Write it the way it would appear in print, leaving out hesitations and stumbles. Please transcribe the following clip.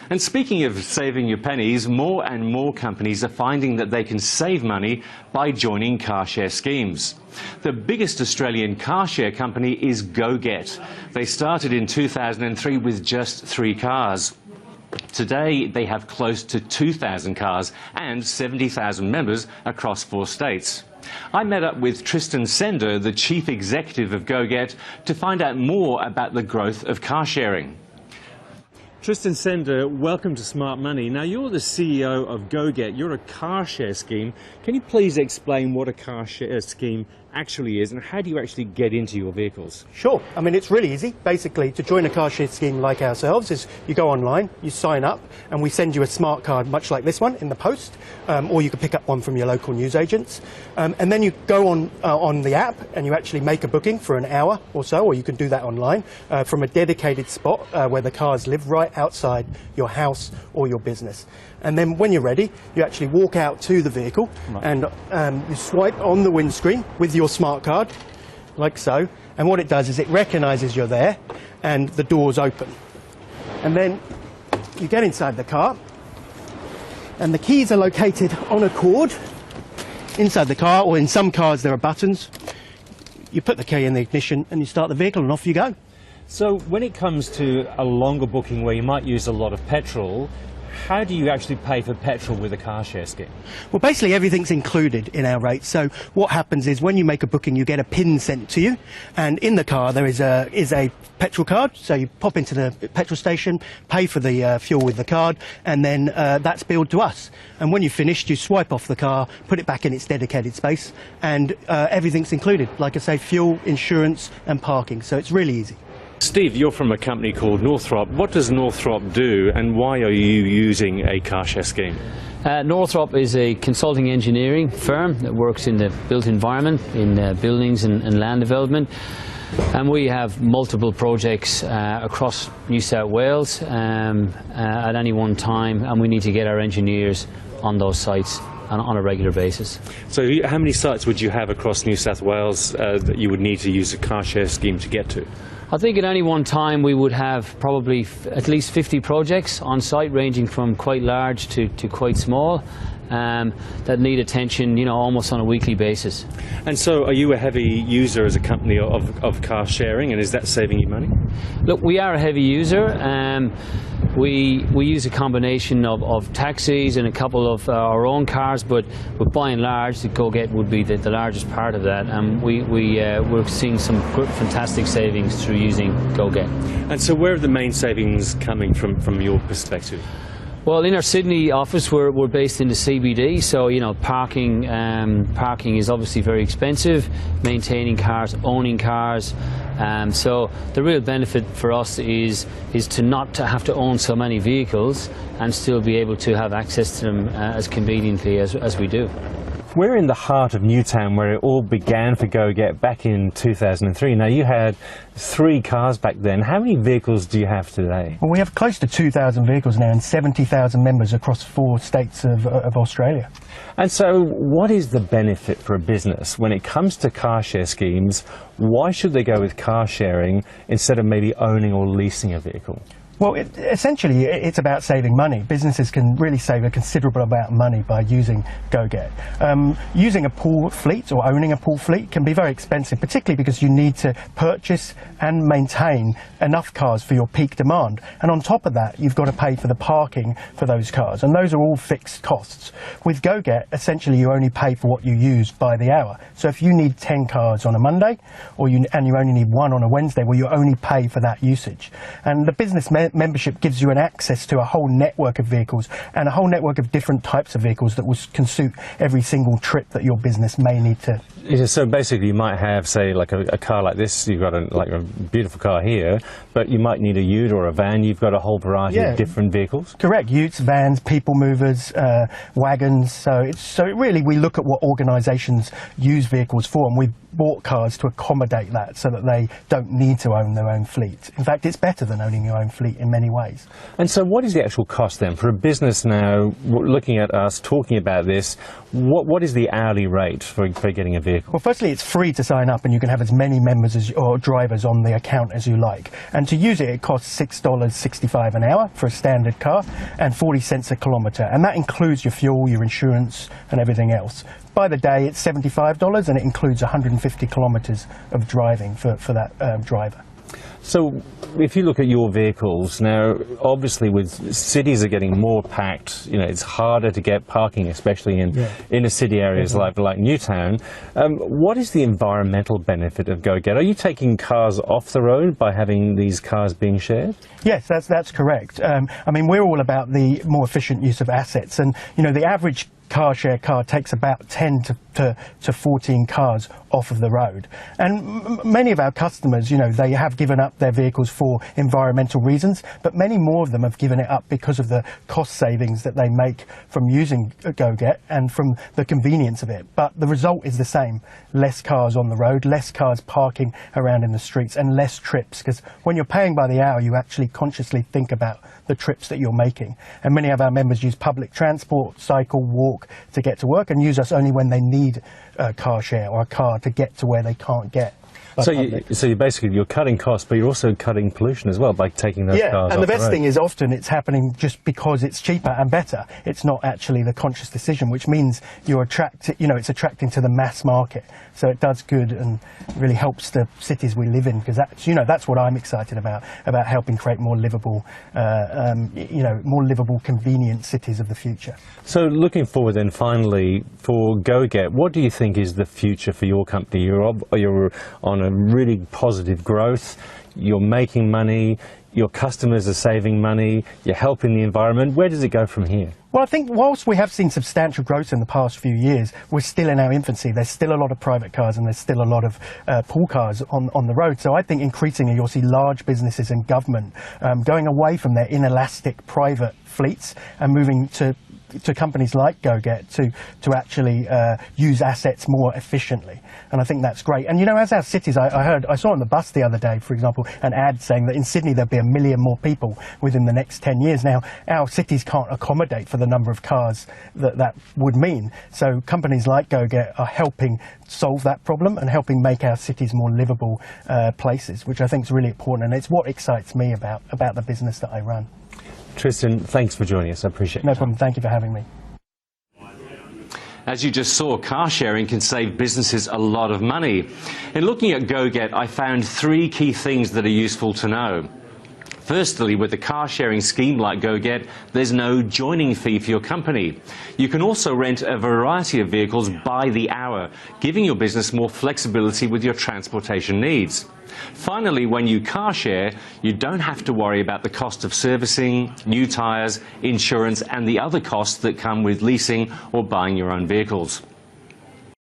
And speaking of saving your pennies, more and more companies are finding that they can save money by joining car share schemes. The biggest Australian car share company is GoGet. They started in 2003 with just 3 cars. Today they have close to 2,000 cars and 70,000 members across 4 states. I met up with Tristan Sender, the chief executive of GoGet, to find out more about the growth of car sharing. Tristan Sender, welcome to Smart Money. Now, you're the CEO of GoGet. You're a car share scheme. Can you please explain what a car share scheme actually is and how do you actually get into your vehicles? Sure. I mean, it's really easy. Basically, to join a car share scheme like ourselves is you go online, you sign up, and we send you a smart card much like this one in the post, or you can pick up one from your local newsagents. And then you go on the app and you actually make a booking for an hour or so, or you can do that online from a dedicated spot where the cars live right outside your house or your business. And then when you're ready, you actually walk out to the vehicle and you swipe on the windscreen with your smart card, like so. And what it does is it recognises you're there and the doors open. And then you get inside the car and the keys are located on a cord inside the car, or in some cars there are buttons. You put the key in the ignition and you start the vehicle and off you go. So when it comes to a longer booking where you might use a lot of petrol, how do you actually pay for petrol with a car share scheme? Well, basically everything's included in our rates. So what happens is when you make a booking, you get a PIN sent to you, and in the car there is a petrol card. So you pop into the petrol station, pay for the fuel with the card, and then that's billed to us. And when you've finished, you swipe off the car, put it back in its dedicated space, and everything's included. Like I say, fuel, insurance, and parking. So it's really easy. Steve, you're from a company called Northrop. What does Northrop do and why are you using a car share scheme? Northrop is a consulting engineering firm that works in the built environment, in buildings and land development. And we have multiple projects across New South Wales at any one time, and we need to get our engineers on those sites on a regular basis. So how many sites would you have across New South Wales that you would need to use a car share scheme to get to? I think at any one time we would have probably at least 50 projects on site, ranging from quite large to quite small, that need attention, you know, almost on a weekly basis. And so are you a heavy user as a company of car sharing, and is that saving you money? Look, we are a heavy user. We use a combination of taxis and a couple of our own cars, but by and large the GoGet would be the largest part of that, and we're seeing some fantastic savings through using GoGet. And so where are the main savings coming from your perspective? Well, in our Sydney office, we're based in the CBD, so you know parking is obviously very expensive. Maintaining cars, owning cars, so the real benefit for us is to not to have to own so many vehicles and still be able to have access to them as conveniently as we do. We're in the heart of Newtown, where it all began for GoGet back in 2003. Now, you had 3 cars back then. How many vehicles do you have today? Well, we have close to 2,000 vehicles now and 70,000 members across 4 states of Australia. And so what is the benefit for a business when it comes to car share schemes? Why should they go with car sharing instead of maybe owning or leasing a vehicle? Well, essentially, it's about saving money. Businesses can really save a considerable amount of money by using GoGet. Using a pool fleet or owning a pool fleet can be very expensive, particularly because you need to purchase and maintain enough cars for your peak demand. And on top of that, you've got to pay for the parking for those cars, and those are all fixed costs. With GoGet, essentially, you only pay for what you use by the hour. So if you need 10 cars on a Monday, and you only need 1 on a Wednesday, well, you only pay for that usage. And the business membership gives you an access to a whole network of vehicles and a whole network of different types of vehicles that can suit every single trip that your business may need to. So basically you might have, say, like a car like this. You've got a beautiful car here, but you might need a ute or a van. You've got a whole variety of different vehicles. Correct. Utes, vans, people movers, wagons. So really we look at what organisations use vehicles for, and we bought cars to accommodate that so that they don't need to own their own fleet. In fact, it's better than owning your own fleet in many ways. And so what is the actual cost then for a business now looking at us talking about this? What is the hourly rate for getting a vehicle? vehicle? Well, firstly, it's free to sign up, and you can have as many members or drivers on the account as you like. And to use it, it costs $6.65 an hour for a standard car and 40 cents a kilometre. And that includes your fuel, your insurance and everything else. By the day, it's $75, and it includes 150 kilometres of driving for that driver. So if you look at your vehicles now, obviously with cities are getting more packed, you know, it's harder to get parking, especially in inner city areas like Newtown. What is the environmental benefit of GoGet? Are you taking cars off the road by having these cars being shared? Yes, that's correct. I mean, we're all about the more efficient use of assets, and you know, the average car share car takes about 10 to 14 cars off of the road. And many of our customers, you know, they have given up their vehicles for environmental reasons, but many more of them have given it up because of the cost savings that they make from using GoGet and from the convenience of it. But the result is the same: less cars on the road, less cars parking around in the streets, and less trips, because when you're paying by the hour, you actually consciously think about the trips that you're making. And many of our members use public transport, cycle, walk to get to work, and use us only when they need a car share or a car to get to where they can't get. So you basically, you're cutting costs, but you're also cutting pollution as well by taking those cars off the road. And the best thing is often it's happening just because it's cheaper and better. It's not actually the conscious decision, which means you're it's attracting to the mass market. So it does good and really helps the cities we live in, because that's what I'm excited about helping create more livable, more livable, convenient cities of the future. So looking forward then, finally, for GoGet, what do you think is the future for your company? You're on a really positive growth, you're making money, your customers are saving money, you're helping the environment. Where does it go from here? Well, I think whilst we have seen substantial growth in the past few years, we're still in our infancy. There's still a lot of private cars, and there's still a lot of pool cars on the road. So I think increasingly you'll see large businesses and government going away from their inelastic private fleets and moving to companies like GoGet to actually use assets more efficiently. And I think that's great. And you know, as our cities, I saw on the bus the other day, for example, an ad saying that in Sydney there'll be 1 million more people within the next 10 years. Now, our cities can't accommodate for the number of cars that would mean. So companies like GoGet are helping solve that problem and helping make our cities more livable places, which I think is really important. And it's what excites me about the business that I run. Tristan, thanks for joining us. I appreciate it. No problem. Thank you for having me. As you just saw, car sharing can save businesses a lot of money. In looking at GoGet, I found 3 key things that are useful to know. Firstly, with a car sharing scheme like GoGet, there's no joining fee for your company. You can also rent a variety of vehicles by the hour, giving your business more flexibility with your transportation needs. Finally, when you car share, you don't have to worry about the cost of servicing, new tyres, insurance and the other costs that come with leasing or buying your own vehicles.